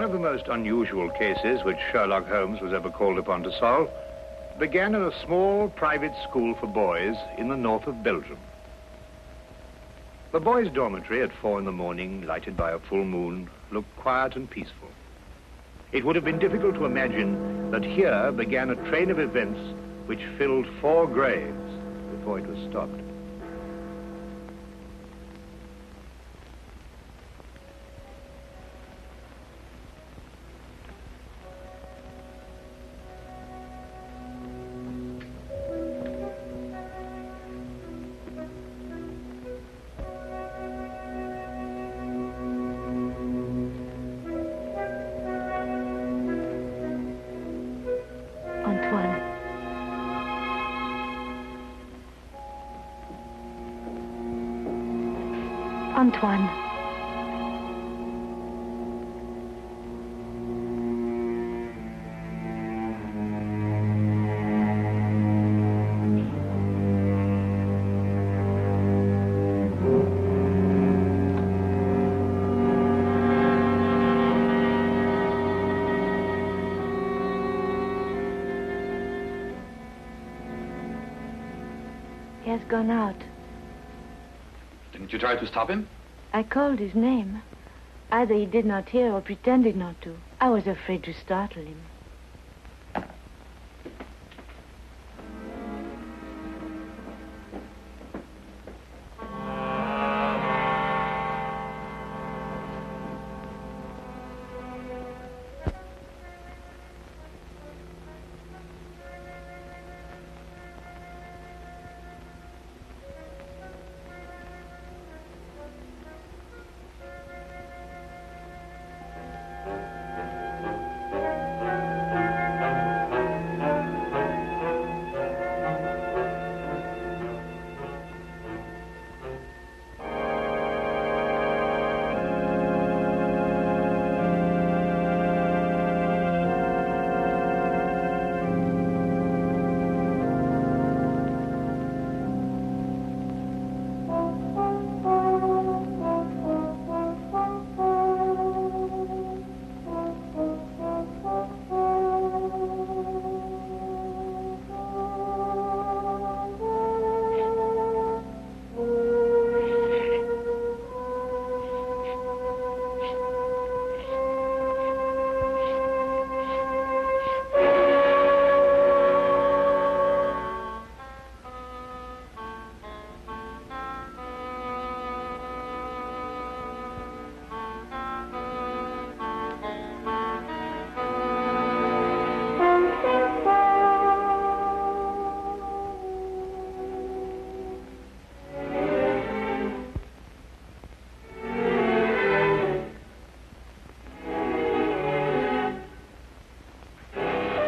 of the most unusual cases which Sherlock Holmes was ever called upon to solve began in a small private school for boys in the north of Belgium. The boys' dormitory at 4 in the morning, lighted by a full moon, looked quiet and peaceful. It would have been difficult to imagine that here began a train of events which filled 4 graves before it was stopped. Antoine. He has gone out. Didn't you try to stop him? I called his name. Either he did not hear or pretended not to. I was afraid to startle him.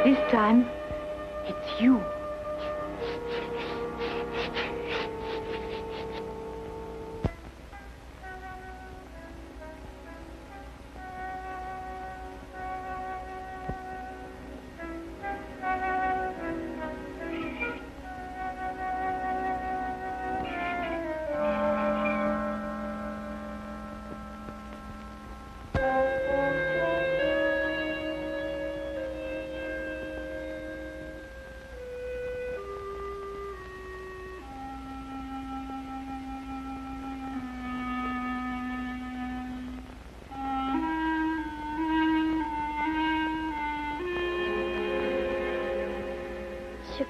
This time, it's you.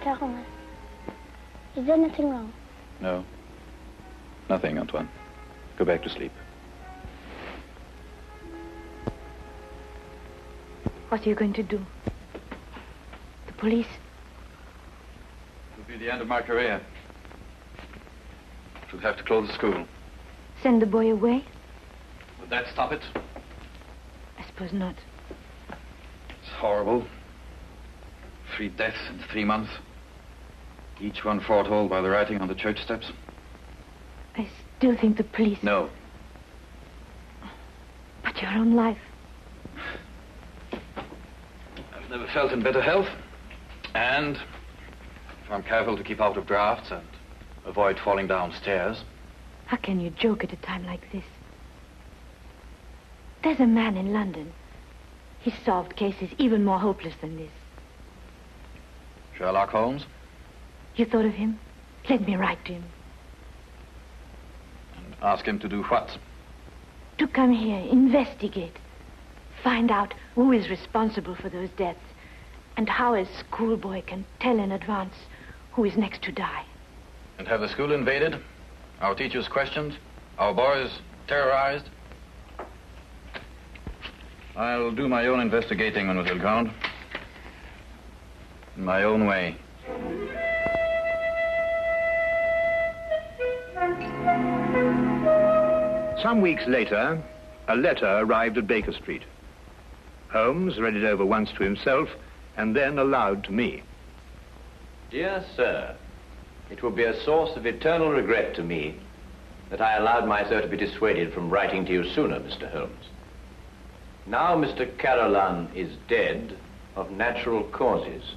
Caroline. Is there nothing wrong? No. Nothing, Antoine. Go back to sleep. What are you going to do? The police? It will be the end of my career. Should have to close the school. Send the boy away? Would that stop it? I suppose not. It's horrible. 3 deaths in 3 months. Each one foretold by the writing on the church steps. I still think the police... No. But your own life... I've never felt in better health. And if I'm careful to keep out of drafts and avoid falling downstairs. How can you joke at a time like this? There's a man in London. He's solved cases even more hopeless than this. Sherlock Holmes? You thought of him? Let me write to him. And ask him to do what? To come here, investigate. Find out who is responsible for those deaths and how a schoolboy can tell in advance who is next to die. And have the school invaded? Our teachers questioned? Our boys terrorized? I'll do my own investigating, Mademoiselle Grande. In my own way. Some weeks later, a letter arrived at Baker Street. Holmes read it over once to himself and then aloud to me. Dear sir, it will be a source of eternal regret to me that I allowed myself to be dissuaded from writing to you sooner, Mr. Holmes. Now Mr. Carolan is dead of natural causes,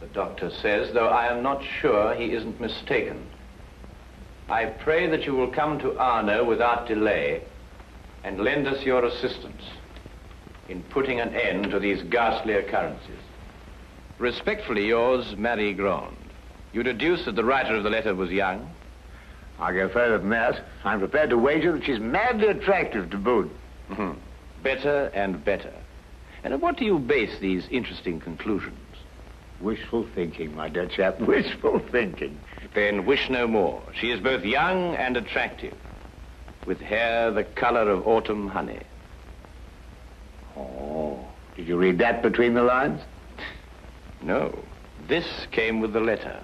the doctor says, though I am not sure he isn't mistaken. I pray that you will come to Arno without delay and lend us your assistance in putting an end to these ghastly occurrences. Respectfully yours, Marion-Crawford. You deduce that the writer of the letter was young? I'll go further than that. I'm prepared to wager that she's madly attractive to boot. Better and better. And on what do you base these interesting conclusions? Wishful thinking, my dear chap, wishful thinking. Then wish no more. She is both young and attractive, with hair the color of autumn honey. Oh, did you read that between the lines? No, this came with the letter.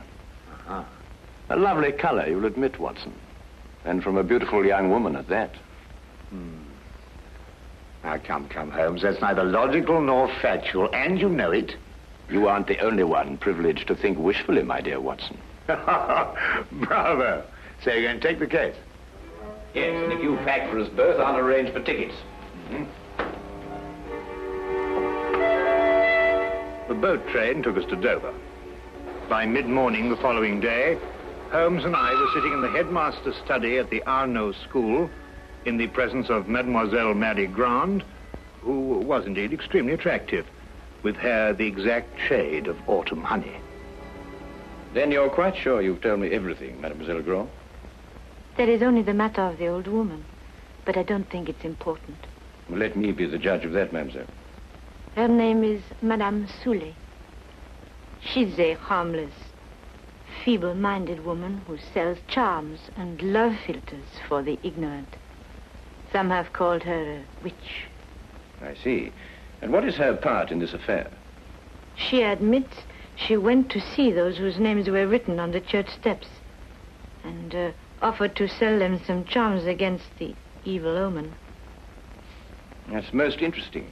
Uh-huh. A lovely color, you'll admit, Watson. And from a beautiful young woman at that. Now, come, Holmes. That's neither logical nor factual, and you know it. You aren't the only one privileged to think wishfully, my dear Watson. Bravo. So you're going to take the case? Yes, and if you pack for us both, I'll arrange for tickets. The boat train took us to Dover. By mid-morning the following day, Holmes and I were sitting in the headmaster's study at the Arno School in the presence of Mademoiselle Marion-Crawford, who was indeed extremely attractive, with hair the exact shade of autumn honey. Then you're quite sure you've told me everything, Mademoiselle Crawford? That is only the matter of the old woman, but I don't think it's important. Well, let me be the judge of that, mademoiselle. Her name is Madame Soulet. She's a harmless, feeble-minded woman who sells charms and love philters for the ignorant. Some have called her a witch. I see. And what is her part in this affair? She admits she went to see those whose names were written on the church steps and offered to sell them some charms against the evil omen. That's most interesting.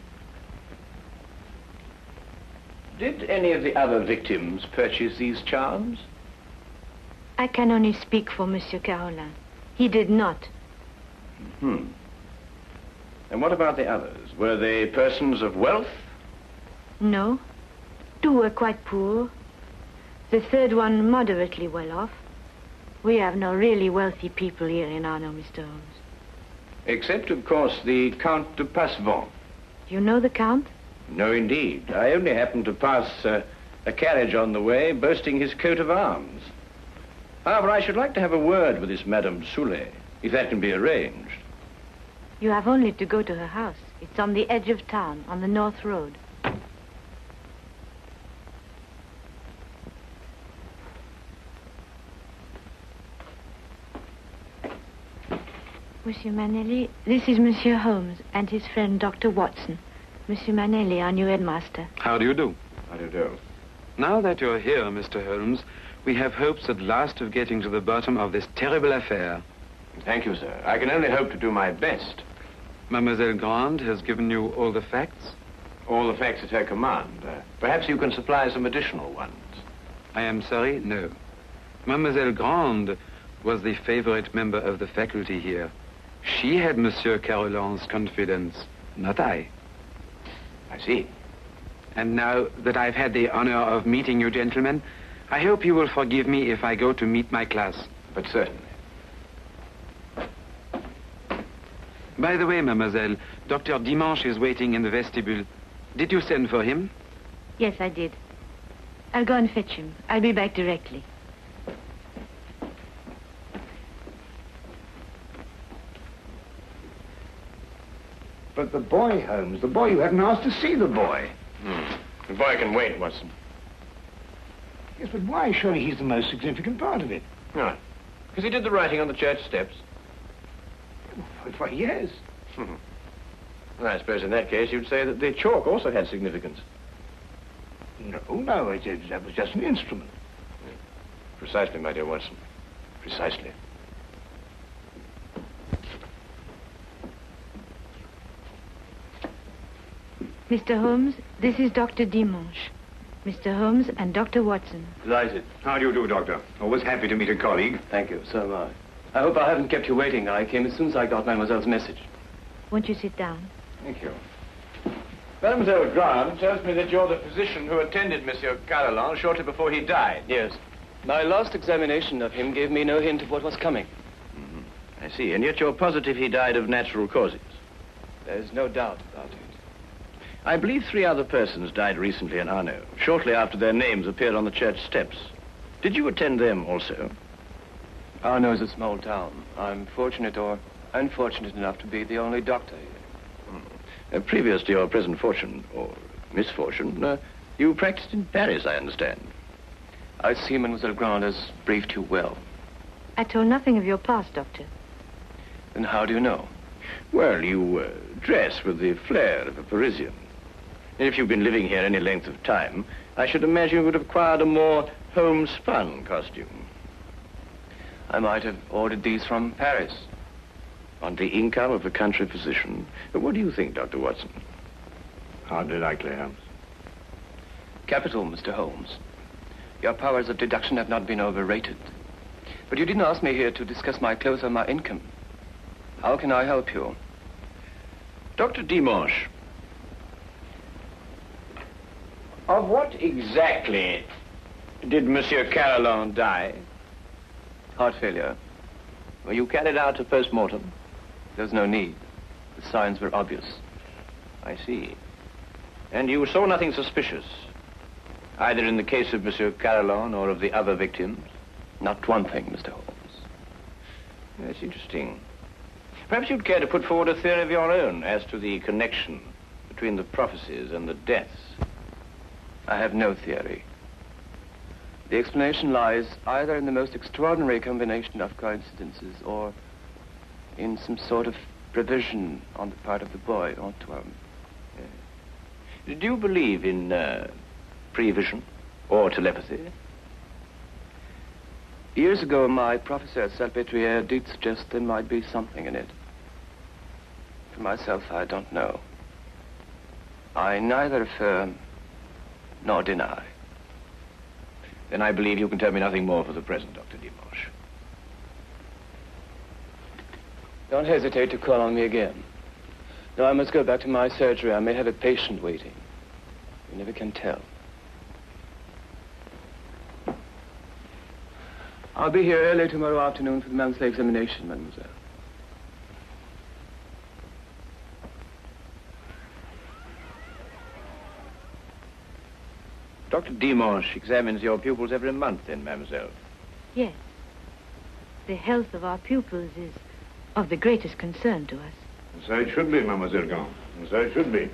Did any of the other victims purchase these charms? I can only speak for Monsieur Carolan. He did not. And what about the others? Were they persons of wealth? No. Two were quite poor. The third one moderately well off. We have no really wealthy people here in Arno, Mr. Holmes. Except, of course, the Count de Passevant. You know the Count? No, indeed. I only happened to pass a carriage on the way boasting his coat of arms. However, I should like to have a word with this Madame Soulet, if that can be arranged. You have only to go to her house. It's on the edge of town, on the North Road. Monsieur Manelli, this is Monsieur Holmes and his friend Dr. Watson. Monsieur Manelli, our new headmaster. How do you do? How do you do? Now that you're here, Mr. Holmes, we have hopes at last of getting to the bottom of this terrible affair. Thank you, sir. I can only hope to do my best. Mademoiselle Grande has given you all the facts? All the facts at her command. Perhaps you can supply some additional ones. I am sorry, no. Mademoiselle Grande was the favorite member of the faculty here. She had Monsieur Carolan's confidence, not I. I see. And now that I've had the honor of meeting you gentlemen, I hope you will forgive me if I go to meet my class. But certainly. By the way, mademoiselle, Dr. Dimanche is waiting in the vestibule. Did you send for him? Yes, I did. I'll go and fetch him. I'll be back directly. But the boy, Holmes, the boy, you hadn't asked to see the boy. The boy can wait, Watson. Yes, but why? Surely he's the most significant part of it. No. Because he did the writing on the church steps. Why, yes. Well, I suppose in that case you'd say that the chalk also had significance. No, that was just an instrument. Precisely, my dear Watson. Precisely. Mr. Holmes, this is Dr. Dimanche. Mr. Holmes and Dr. Watson. Delighted. How do you do, Doctor? Always happy to meet a colleague. Thank you, so am I. I hope I haven't kept you waiting. I came as soon as I got Mademoiselle's message. Won't you sit down? Thank you. Mademoiselle Grant tells me that you're the physician who attended Monsieur Carolan shortly before he died. Yes. My last examination of him gave me no hint of what was coming. I see. And yet you're positive he died of natural causes. There's no doubt about it. I believe 3 other persons died recently in Arno, shortly after their names appeared on the church steps. Did you attend them also? Arno is a small town. I'm fortunate or unfortunate enough to be the only doctor here. Previous to your present fortune, or misfortune, you practiced in Paris, I understand. I see Mademoiselle Grant has briefed you well. I told nothing of your past, Doctor. Then how do you know? Well, you dress with the flair of a Parisian. And if you've been living here any length of time, I should imagine you would have acquired a more homespun costume. I might have ordered these from Paris. On the income of a country physician. What do you think, Dr. Watson? Hardly likely, Holmes. Capital, Mr. Holmes. Your powers of deduction have not been overrated. But you didn't ask me here to discuss my clothes or my income. How can I help you? Dr. Dimanche, of what exactly did Monsieur Carolan die? Heart failure. Well, you carried out a post-mortem? There's no need. The signs were obvious. I see. And you saw nothing suspicious, either in the case of Monsieur Carolan or of the other victims? Not one thing, Mr. Holmes. That's interesting. Perhaps you'd care to put forward a theory of your own as to the connection between the prophecies and the deaths. I have no theory. The explanation lies either in the most extraordinary combination of coincidences or in some sort of provision on the part of the boy, Antoine. Do you believe in prevision or telepathy? Years ago, my professor at Salpêtrière did suggest there might be something in it. For myself, I don't know. I neither affirm nor deny. Then I believe you can tell me nothing more for the present, Dr. Dimanche. Don't hesitate to call on me again. Though I must go back to my surgery, I may have a patient waiting. You never can tell. I'll be here early tomorrow afternoon for the monthly examination, mademoiselle. Dr. Dimanche examines your pupils every month, then, mademoiselle? Yes. The health of our pupils is of the greatest concern to us. So it should be, Mademoiselle Grant. So it should be.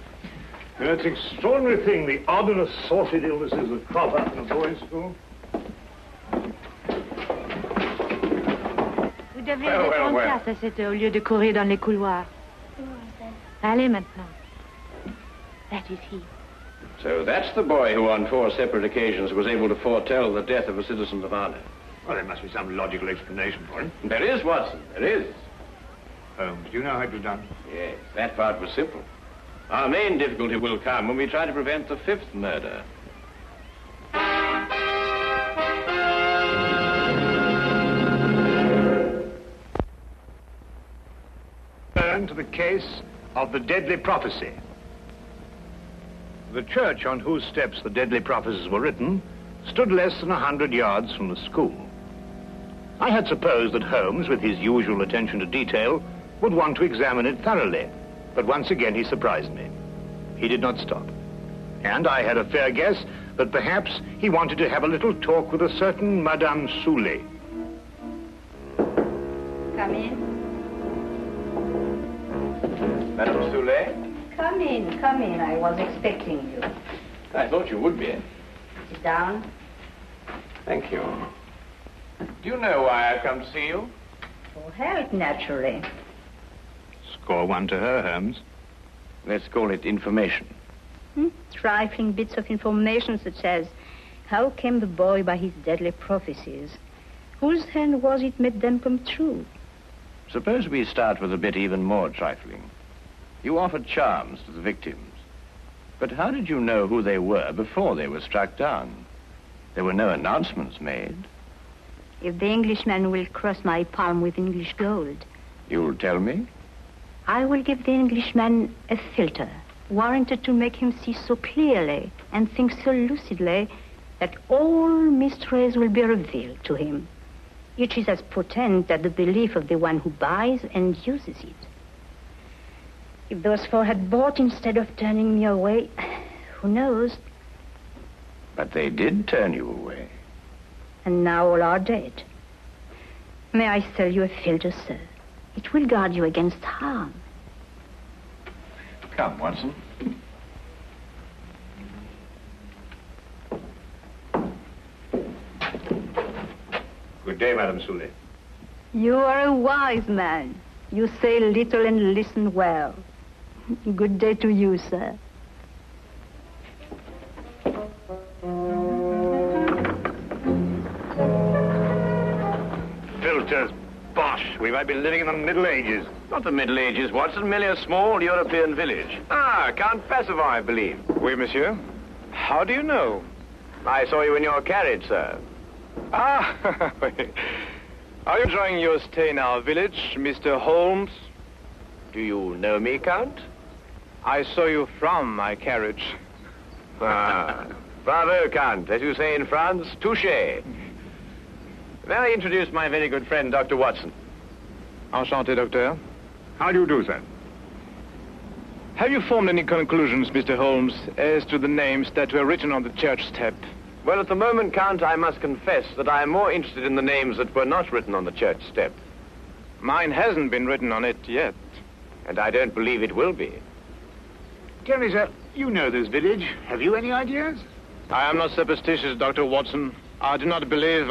And it's an extraordinary thing, the odd and assorted illnesses that crop up in a boys' school. Vous devez être en classe à cette heure au lieu de courir dans les couloirs. Allez maintenant. That is he. So that's the boy who on 4 separate occasions was able to foretell the death of a citizen of honor. Well, there must be some logical explanation for it. There is, Watson, there is. Holmes, do you know how it was done? Yes, that part was simple. Our main difficulty will come when we try to prevent the 5th murder. Turn to the case of the deadly prophecy. The church on whose steps the deadly prophecies were written stood less than 100 yards from the school. I had supposed that Holmes, with his usual attention to detail, would want to examine it thoroughly, but once again he surprised me. He did not stop. And I had a fair guess that perhaps he wanted to have a little talk with a certain Madame Soulet. Come in. Madame Soulet? Come in, come in. I was expecting you. I thought you would be. Sit down. Thank you. Do you know why I've come to see you? For help, naturally. Score one to her, Holmes. Let's call it information. Trifling bits of information such as how came the boy by his deadly prophecies? Whose hand was it made them come true? Suppose we start with a bit even more trifling. You offered charms to the victims. But how did you know who they were before they were struck down? There were no announcements made. If the Englishman will cross my palm with English gold, You'll tell me? I will give the Englishman a filter, warranted to make him see so clearly and think so lucidly that all mysteries will be revealed to him. Each is as potent as the belief of the one who buys and uses it. If those four had bought instead of turning me away, who knows? But they did turn you away. And now all are dead. May I sell you a filter, sir? It will guard you against harm. Come, Watson. Good day, Madame Soulet. You are a wise man. You say little and listen well. Good day to you, sir. Filters, bosh. We might be living in the Middle Ages. Not the Middle Ages, Watson. Merely a small European village. Ah, Count Passavant, I believe. Oui, monsieur. How do you know? I saw you in your carriage, sir. Ah, are you enjoying your stay in our village, Mr. Holmes? Do you know me, Count? I saw you from my carriage. Ah, bravo, Count. As you say in France, touché. May I introduce my very good friend, Dr. Watson? Enchanté, docteur. How do you do, sir? Have you formed any conclusions, Mr. Holmes, as to the names that were written on the church step? Well, at the moment, Count, I must confess that I am more interested in the names that were not written on the church step. Mine hasn't been written on it yet. And I don't believe it will be. Tell me, sir, you know this village. Have you any ideas? I am not superstitious, Dr. Watson. I do not believe...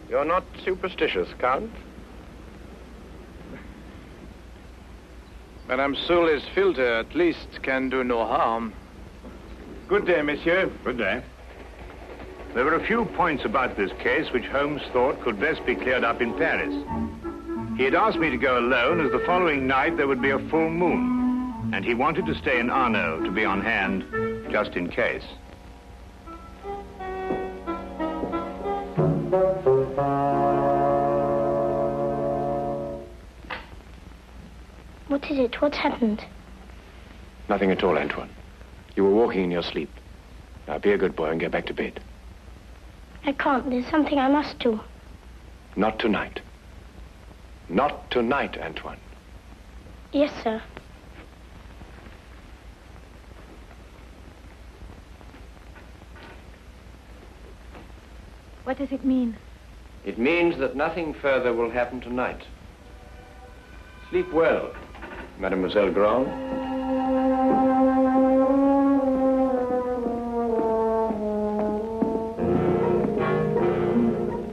You're not superstitious, Count? Madame Soulet's filter, at least, can do no harm. Good day, monsieur. Good day. There were a few points about this case which Holmes thought could best be cleared up in Paris. He had asked me to go alone, as the following night there would be a full moon, and he wanted to stay in Arno to be on hand, just in case. What is it? What's happened? Nothing at all, Antoine. You were walking in your sleep. Now, be a good boy and get back to bed. I can't. There's something I must do. Not tonight. Not tonight, Antoine. Yes, sir. What does it mean? It means that nothing further will happen tonight. Sleep well, Mademoiselle Grand.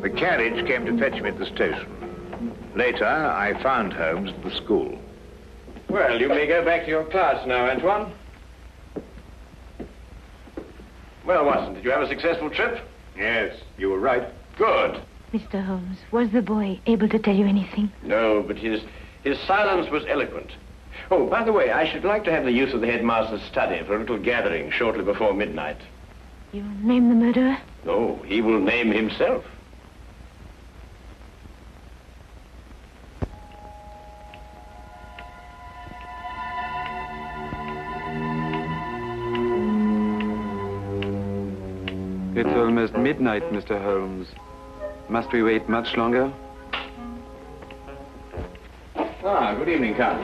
The carriage came to fetch me at the station. Later, I found Holmes at the school. Well, you may go back to your class now, Antoine. Well, Watson, did you have a successful trip? Yes, you were right. Good. Mr. Holmes, was the boy able to tell you anything? No, but his silence was eloquent. Oh, by the way, I should like to have the use of the headmaster's study for a little gathering shortly before midnight. You name the murderer? No, he will name himself. It's almost midnight, Mr. Holmes. Must we wait much longer? Good evening, Count.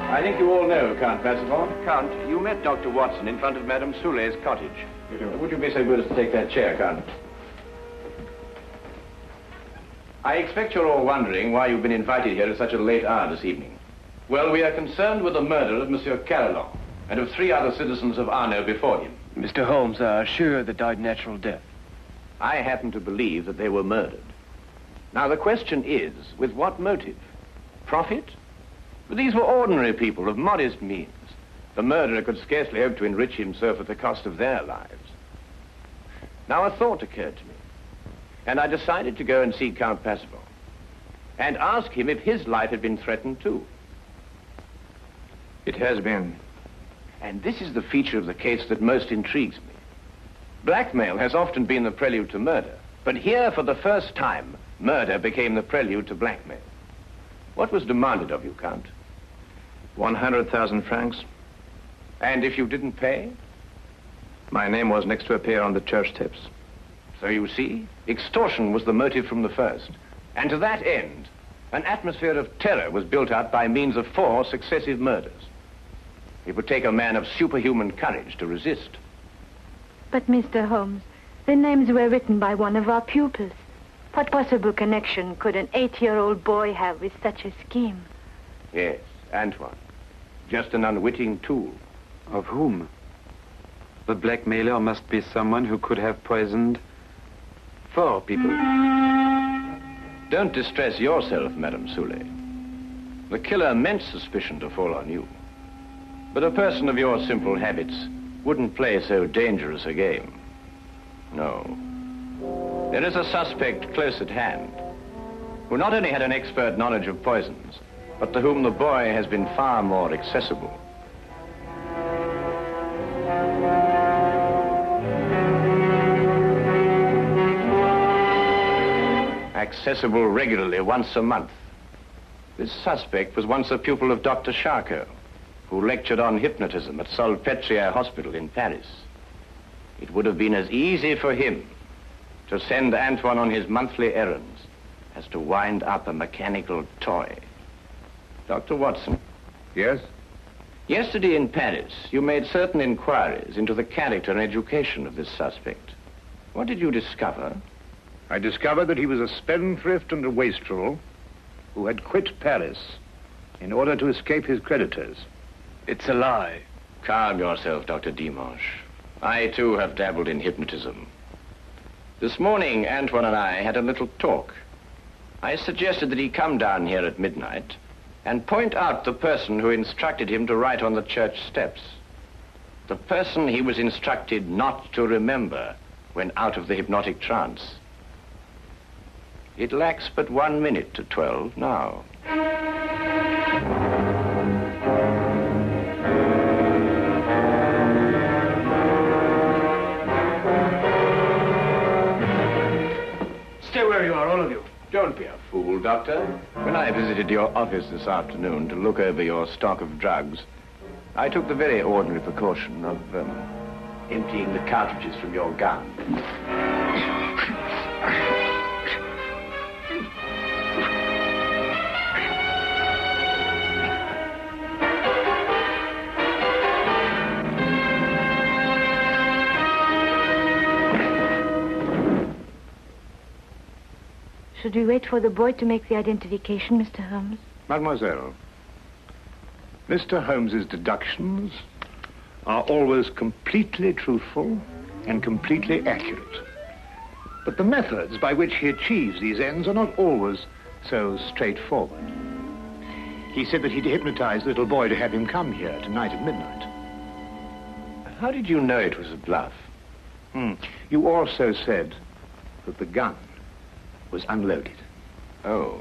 I think you all know Count Passavant. Count, you met Dr. Watson in front of Madame Soulet's cottage. Would you be so good as to take that chair, Count? I expect you're all wondering why you've been invited here at such a late hour this evening. Well, we are concerned with the murder of Monsieur Carolan and of 3 other citizens of Arno before him. Mr. Holmes are sure they died natural death. I happen to believe that they were murdered. Now, the question is, with what motive? Profit? But these were ordinary people of modest means. The murderer could scarcely hope to enrich himself at the cost of their lives. Now, a thought occurred to me, and I decided to go and see Count Passavant and ask him if his life had been threatened too. It has been. And this is the feature of the case that most intrigues me. Blackmail has often been the prelude to murder, but here, for the first time, murder became the prelude to blackmail. What was demanded of you, Count? 100,000 francs. And if you didn't pay? My name was next to appear on the church tips. So you see, extortion was the motive from the first. And to that end, an atmosphere of terror was built up by means of 4 successive murders. It would take a man of superhuman courage to resist. But, Mr. Holmes, the names were written by one of our pupils. What possible connection could an 8-year-old boy have with such a scheme? Yes, Antoine. Just an unwitting tool. Of whom? The blackmailer must be someone who could have poisoned 4 people. Don't distress yourself, Madame Soulet. The killer meant suspicion to fall on you. But a person of your simple habits wouldn't play so dangerous a game. No. There is a suspect close at hand, who not only had an expert knowledge of poisons, but to whom the boy has been far more accessible. Accessible regularly once a month. This suspect was once a pupil of Dr. Charcot, who lectured on hypnotism at Salpêtrière Hospital in Paris. It would have been as easy for him to send Antoine on his monthly errands as to wind up a mechanical toy. Dr. Watson. Yes? Yesterday in Paris, you made certain inquiries into the character and education of this suspect. What did you discover? I discovered that he was a spendthrift and a wastrel who had quit Paris in order to escape his creditors. It's a lie. Calm yourself, Dr. Dimanche. I, too, have dabbled in hypnotism. This morning, Antoine and I had a little talk. I suggested that he come down here at midnight and point out the person who instructed him to write on the church steps. The person he was instructed not to remember when out of the hypnotic trance. It lacks but 1 minute to 12 now. Stay where you are, all of you. Don't be a fool, Doctor. When I visited your office this afternoon to look over your stock of drugs, I took the very ordinary precaution of emptying the cartridges from your gun. Should we wait for the boy to make the identification, Mr. Holmes? Mademoiselle, Mr. Holmes's deductions are always completely truthful and completely accurate. But the methods by which he achieves these ends are not always so straightforward. He said that he'd hypnotized the little boy to have him come here tonight at midnight. How did you know it was a bluff? You also said that the gun was unloaded. Oh,